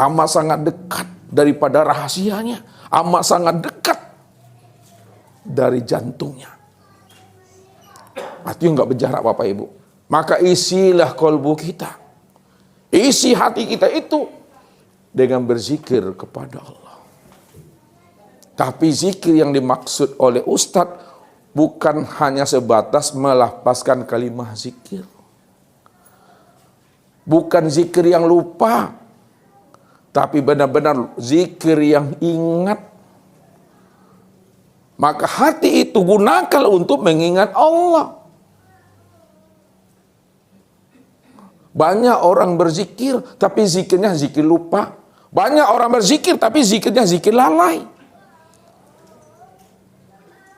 amat sangat dekat daripada rahasianya, amat sangat dekat dari jantungnya. Hati nggak berjarak Bapak Ibu. Maka isilah kolbu kita, isi hati kita itu dengan berzikir kepada Allah. Tapi zikir yang dimaksud oleh Ustadz bukan hanya sebatas melafazkan kalimat zikir. Bukan zikir yang lupa, tapi benar-benar zikir yang ingat. Maka hati itu gunakan untuk mengingat Allah. Banyak orang berzikir, tapi zikirnya zikir lupa. Banyak orang berzikir, tapi zikirnya zikir lalai.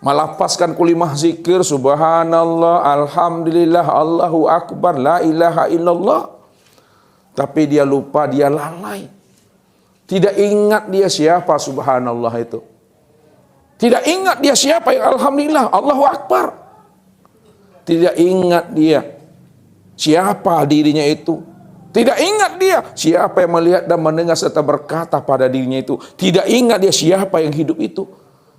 Melafazkan kalimah zikir, subhanallah, alhamdulillah, Allahu akbar, la ilaha illallah. Tapi dia lupa, dia lalai. Tidak ingat dia siapa subhanallah itu. Tidak ingat dia siapa yang alhamdulillah, Allahu akbar. Tidak ingat dia siapa dirinya itu. Tidak ingat dia siapa yang melihat dan mendengar serta berkata pada dirinya itu. Tidak ingat dia siapa yang hidup itu.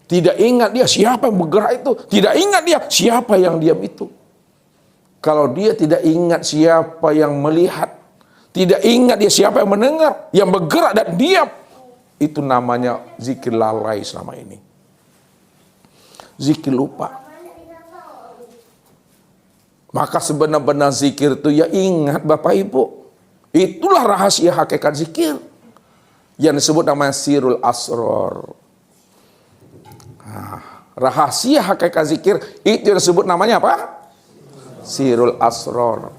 Tidak ingat dia siapa yang bergerak itu. Tidak ingat dia siapa yang diam itu. Kalau dia tidak ingat siapa yang melihat, tidak ingat dia siapa yang mendengar, yang bergerak dan diam, itu namanya zikir lalai selama ini. Zikir lupa. Maka sebenar-benar zikir itu ya ingat Bapak Ibu. Itulah rahasia hakikat zikir. Yang disebut namanya sirul asror. Nah, rahasia hakikat zikir itu yang disebut namanya apa? Sirul asror.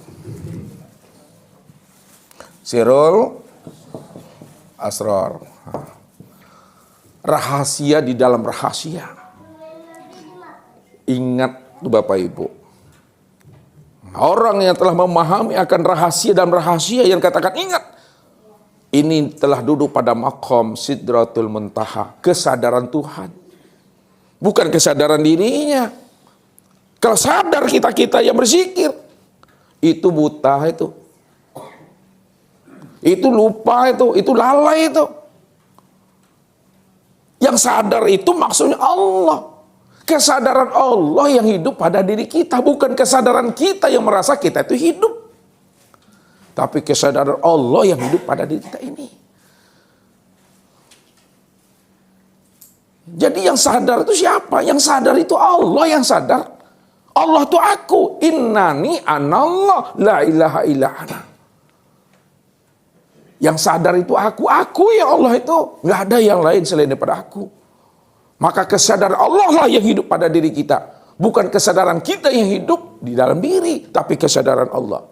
Sirul asror. Rahasia di dalam rahasia. Ingat tuh Bapak Ibu. Orang yang telah memahami akan rahasia dan rahasia yang katakan ingat. Ini telah duduk pada maqam sidratul muntaha. Kesadaran Tuhan. Bukan kesadaran dirinya. Kalau sadar kita yang berzikir. Itu buta itu. Itu lupa itu lalai itu. Yang sadar itu maksudnya Allah. Kesadaran Allah yang hidup pada diri kita. Bukan kesadaran kita yang merasa kita itu hidup. Tapi kesadaran Allah yang hidup pada diri kita ini. Jadi yang sadar itu siapa? Yang sadar itu Allah yang sadar. Allah itu aku. Innani anallah la ilaha illa ana. Yang sadar itu aku. Aku ya Allah itu. Nggak ada yang lain selain daripada aku. Maka kesadaran Allah lah yang hidup pada diri kita. Bukan kesadaran kita yang hidup di dalam diri. Tapi kesadaran Allah.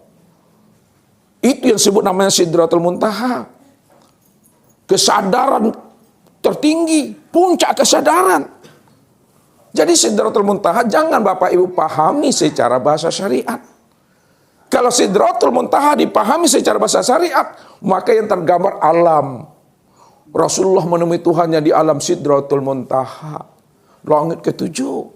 Itu yang disebut namanya sidratul muntaha. Kesadaran tertinggi. Puncak kesadaran. Jadi sidratul muntaha jangan Bapak Ibu pahami secara bahasa syariat. Kalau sidratul muntaha dipahami secara bahasa syariat. Maka yang tergambar alam. Rasulullah menemui Tuhannya di alam sidratul muntaha. Langit ketujuh.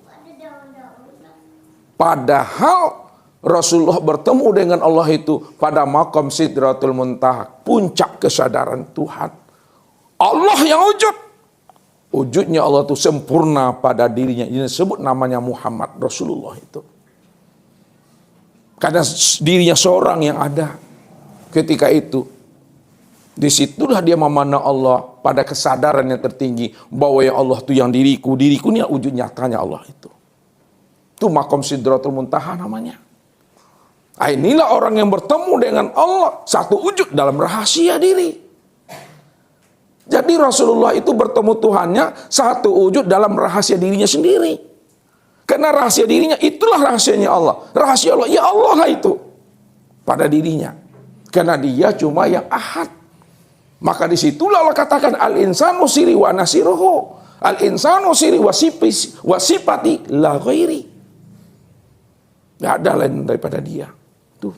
Padahal Rasulullah bertemu dengan Allah itu pada maqam sidratul muntaha. Puncak kesadaran Tuhan. Allah yang wujud. Wujudnya Allah itu sempurna pada dirinya. Ini disebut namanya Muhammad Rasulullah itu. Karena dirinya seorang yang ada ketika itu. Disitulah dia memandang Allah pada kesadaran yang tertinggi. Bahwa ya Allah itu yang diriku. Diriku ini wujud nyatanya Allah itu. Itu maqam sidratul muntaha namanya. Nah, inilah orang yang bertemu dengan Allah. Satu wujud dalam rahasia diri. Jadi Rasulullah itu bertemu Tuhannya. Satu wujud dalam rahasia dirinya sendiri. Karena rahasia dirinya itulah rahasianya Allah. Rahasia Allah, ya Allah lah itu. Pada dirinya. Karena dia cuma yang ahad. Maka disitulah Allah katakan al-insanu siri wa nasiruhu. Al-insanu siri wa sifati la ghairi. Tidak ada lain daripada dia. Tuh.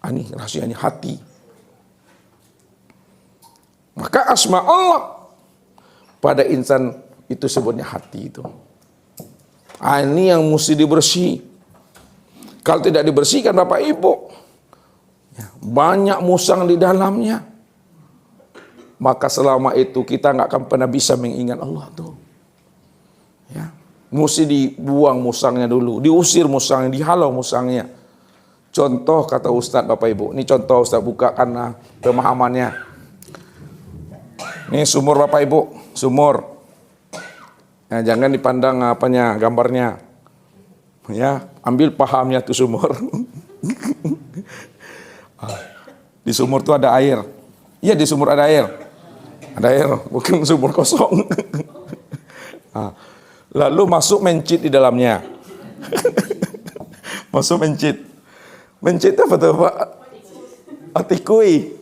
Ini rahasianya hati. Maka asma Allah pada insan itu sebutnya hati itu. Ini yang mesti dibersih. Kalau tidak dibersihkan Bapak Ibu, banyak musang di dalamnya. maka selama itu kita nggak akan pernah bisa mengingat Allah tuh. Ya, mesti dibuang musangnya dulu, diusir musangnya, dihalau musangnya. Contoh kata Ustadz Bapak Ibu, ini contoh Ustadz buka karena pemahamannya. Ini sumur Bapak Ibu, sumur. Nah, jangan dipandang apanya, gambarnya. Ya, ambil pahamnya tuh sumur. Di sumur tuh ada air. Iya, di sumur ada air. Ada air, bukan sumur kosong. Lalu masuk mencit di dalamnya. Masuk mencit. Mencit apa tuh Pak? Tikui.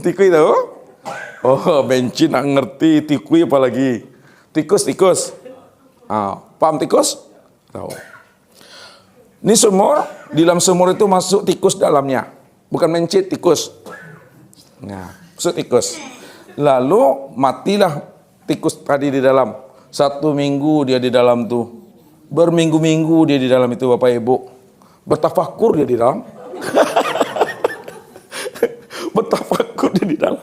Tikui tahu? Oh, mencit nak ngerti, tikui apalagi. Tikus. Paham tikus? Tahu. Ini sumur, di dalam sumur itu masuk tikus dalamnya. Bukan mencit, tikus. Nah, masuk tikus. Lalu matilah tikus tadi di dalam. 1 minggu dia di dalam tuh. Berminggu-minggu dia di dalam itu Bapak Ibu. Bertafakur dia di dalam. Bertafakur dia di dalam.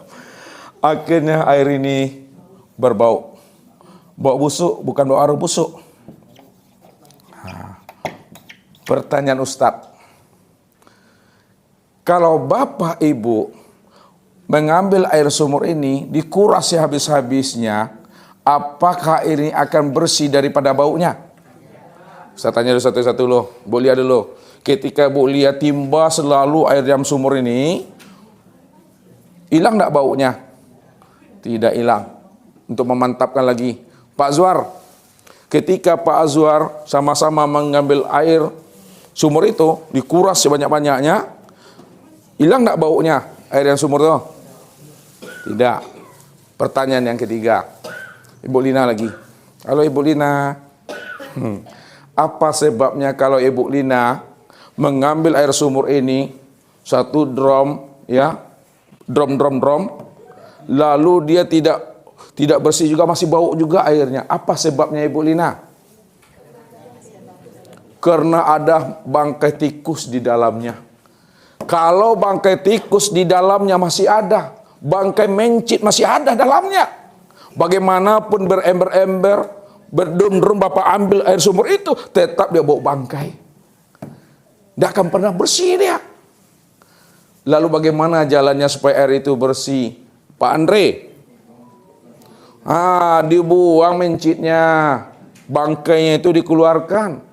Akhirnya air ini berbau. Bau busuk, bukan bau arus busuk. Pertanyaan Ustadz. Kalau Bapak Ibu mengambil air sumur ini, dikuras sehabis-habisnya, apakah air ini akan bersih daripada baunya? Saya tanya dulu satu-satu loh, Bu Lia dulu. Ketika Bu Lia timba selalu air dalam sumur ini, hilang enggak baunya? Tidak hilang. Untuk memantapkan lagi, Pak Azwar, ketika Pak Azwar sama-sama mengambil air sumur itu, dikuras sebanyak-banyaknya, hilang enggak baunya air yang sumur itu? Tidak. Pertanyaan yang ketiga, Ibu Lina lagi. Halo Ibu Lina. Apa sebabnya kalau Ibu Lina mengambil air sumur ini, 1 drum, ya, drum, lalu dia tidak bersih juga, masih bau juga airnya. Apa sebabnya Ibu Lina? Karena ada bangkai tikus di dalamnya. Kalau bangkai tikus di dalamnya masih ada, bangkai mencit masih ada dalamnya, bagaimanapun berember-ember, berdrum-drum Bapak ambil air sumur itu, tetap dia bau bangkai. Tidak akan pernah bersih dia. Lalu bagaimana jalannya supaya air itu bersih? Pak Andre, dibuang mencitnya, bangkainya itu dikeluarkan.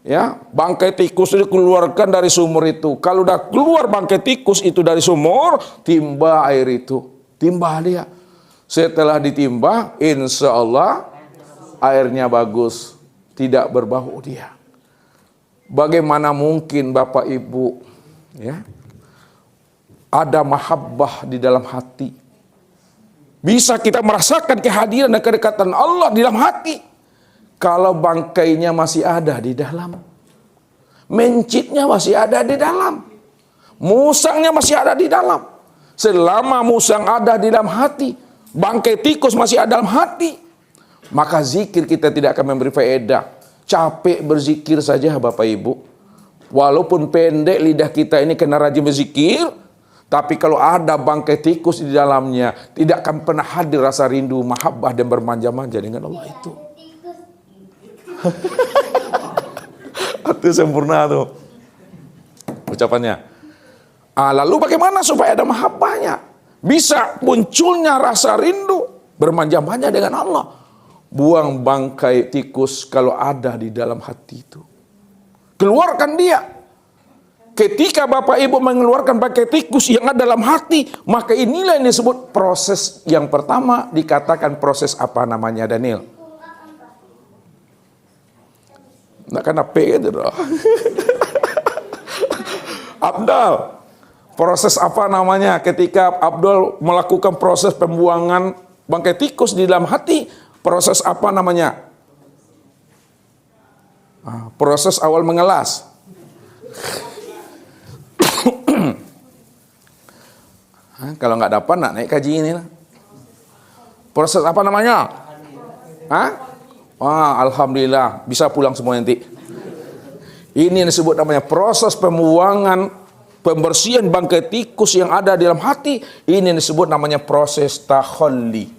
Ya, bangkai tikus itu dikeluarkan dari sumur itu. Kalau udah keluar bangkai tikus itu dari sumur, timba air itu, timba dia. Setelah ditimba, insya Allah airnya bagus, tidak berbau dia. Bagaimana mungkin Bapak Ibu, ya, ada mahabbah di dalam hati? Bisa kita merasakan kehadiran dan kedekatan Allah di dalam hati kalau bangkainya masih ada di dalam, mencitnya masih ada di dalam, musangnya masih ada di dalam. Selama musang ada di dalam hati, bangkai tikus masih ada dalam hati, maka zikir kita tidak akan memberi faedah. Capek berzikir saja Bapak Ibu. Walaupun pendek lidah kita ini kena rajin berzikir, tapi kalau ada bangkai tikus di dalamnya, tidak akan pernah hadir rasa rindu, mahabbah dan bermanja-manja dengan Allah itu. Itu sempurna tuh ucapannya. Lalu bagaimana supaya ada mahabbahnya? Bisa munculnya rasa rindu, bermanja-manja dengan Allah. Buang bangkai tikus kalau ada di dalam hati itu. Keluarkan dia. Ketika Bapak Ibu mengeluarkan bangkai tikus yang ada dalam hati, maka inilah yang disebut proses yang pertama, dikatakan proses apa namanya, Daniel? Nak kena P gitu dong. Abdal, proses apa namanya ketika Abdul melakukan proses pembuangan bangkai tikus di dalam hati? Proses apa namanya? Proses awal mengelas. Kalau nggak dapat nak naik kaji ini. Proses apa namanya? Alhamdulillah bisa pulang semua nanti. Ini yang disebut namanya proses pembuangan pembersihan bangkai tikus yang ada dalam hati, ini disebut namanya proses takhalli.